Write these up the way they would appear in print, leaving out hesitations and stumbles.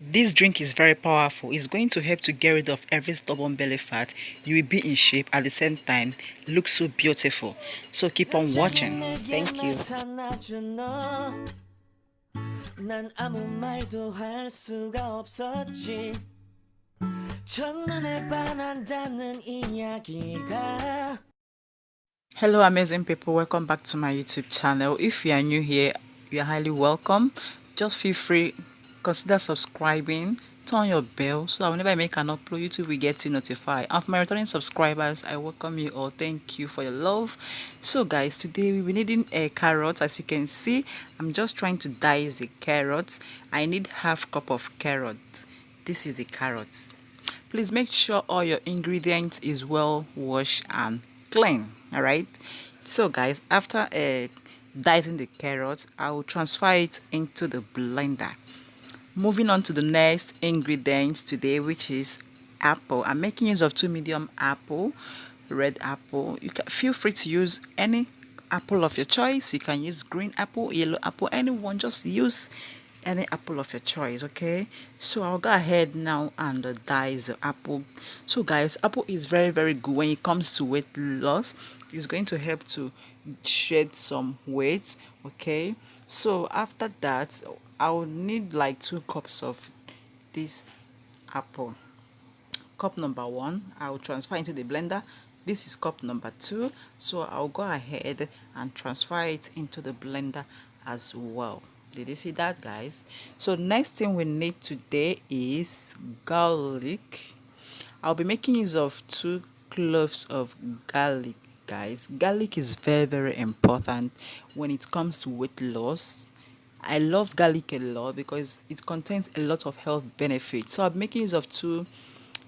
This drink is very powerful. It's going to help to get rid of every stubborn belly fat. You will be in shape at the same time. Look so beautiful. So keep on watching. Thank you. 난 아무 말도 할 수가 없었지. 첫눈에 반한다는 이야기가. Hello amazing people, welcome back to my YouTube channel. If you are new here, you are highly welcome. Just feel free, consider subscribing, turn on your bell so that whenever I make an upload, YouTube will get you notified. And for my returning subscribers, I welcome you all. Thank you for your love. So guys, today we'll be needing a carrot. As you can see, I'm just trying to dice the carrots. I need half cup of carrot. This is the carrots. Please make sure all your ingredients is well washed and clean. All right, so guys, after dicing the carrots, I will transfer it into the blender. Moving on to the next ingredients today, which is apple. I'm making use of 2 medium apple, red apple. You can feel free to use any apple of your choice. You can use green apple, yellow apple, anyone. Just use any apple of your choice. Okay, so I'll go ahead now and dice the apple. So guys, apple is very good when it comes to weight loss. It's going to help to shed some weight. Okay, so after that I'll need like 2 cups of this apple. Cup number 1 I'll transfer into the blender. This is cup number 2, so I'll go ahead and transfer it into the blender as well. Did you see that, guys? So next thing we need today is garlic. I'll be making use of 2 cloves of garlic, guys. Garlic is very important when it comes to weight loss. I love garlic a lot because it contains a lot of health benefits. So I'm making use of 2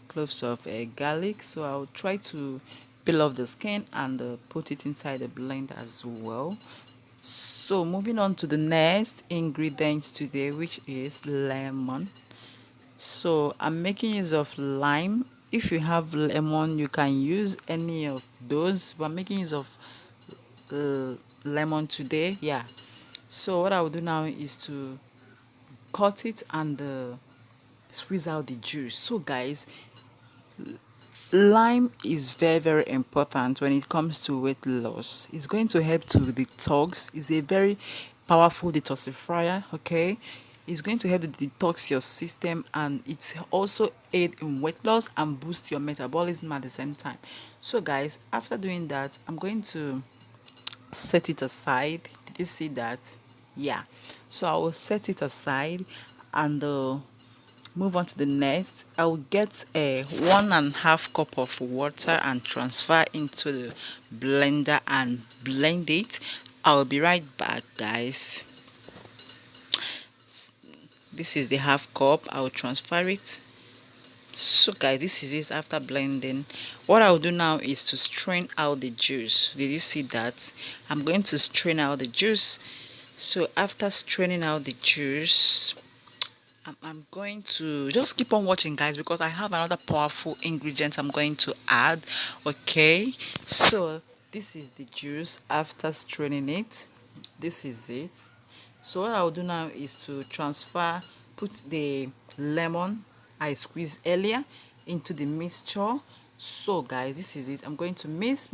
cloves of garlic. So I'll try to peel off the skin and put it inside the blender as well. So moving on to the next ingredients today, which is lemon. So I'm making use of lime. If you have lemon, you can use any of those, but I'm making use of lemon today. Yeah, so what I will do now is to cut it and squeeze out the juice. So guys, lime is very important when it comes to weight loss. It's going to help to detox. It's a very powerful detoxifier. Okay, it's going to help to detox your system, and it's also aid in weight loss and boost your metabolism at the same time. So guys, after doing that, I'm going to set it aside. Did you see that? Yeah, so I will set it aside and move on to the next. I will get a 1.5 cup of water and transfer into the blender and blend it. I'll be right back, guys. This is the half cup. I'll transfer it. So guys, this is it after blending. What I'll do now is to strain out the juice. Did you see that? I'm going to strain out the juice. So after straining out the juice, I'm going to just keep on watching, guys, because I have another powerful ingredient I'm going to add. Okay, so this is the juice after straining it. This is it. So what I'll do now is to put the lemon I squeezed earlier into the mixture. So guys, this is it. I'm going to mix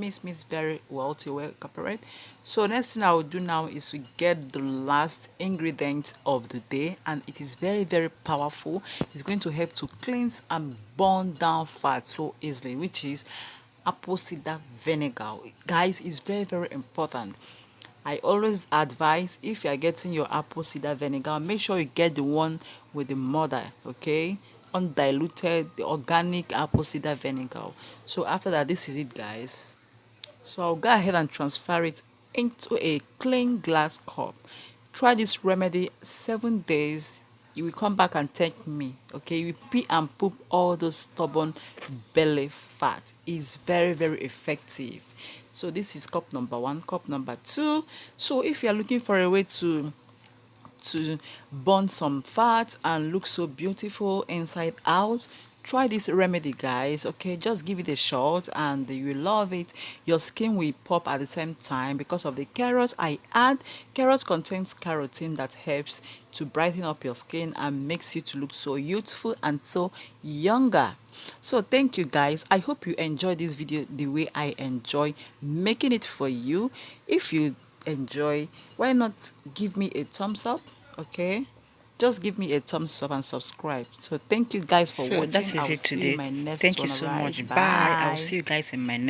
very well to incorporate. So next thing I will do now is to get the last ingredient of the day, and it is very powerful. It's going to help to cleanse and burn down fat so easily, which is apple cider vinegar. Guys, it's very important. I always advise, if you are getting your apple cider vinegar, make sure you get the one with the mother. Okay, undiluted, the organic apple cider vinegar. So after that, this is it, guys. So I'll go ahead and transfer it into a clean glass cup. Try this remedy 7 days. You will come back and thank me. Okay, you pee and poop all those stubborn belly fat. Is very effective. So this is cup number 1. Cup number 2. So if you are looking for a way to burn some fat and look so beautiful inside out, try this remedy, guys. Okay, just give it a shot and you will love it. Your skin will pop at the same time because of the carrot I add. Carrot contains carotene that helps to brighten up your skin and makes you to look so youthful and so younger. So thank you, guys. I hope you enjoyed this video the way I enjoy making it for you. If you enjoy, why not give me a thumbs up? Okay, just give me a thumbs up and subscribe. So thank you guys for So that watching. I is will it see you in today. my next Thank you one. All so right, much. Bye. I will bye. see you guys in my next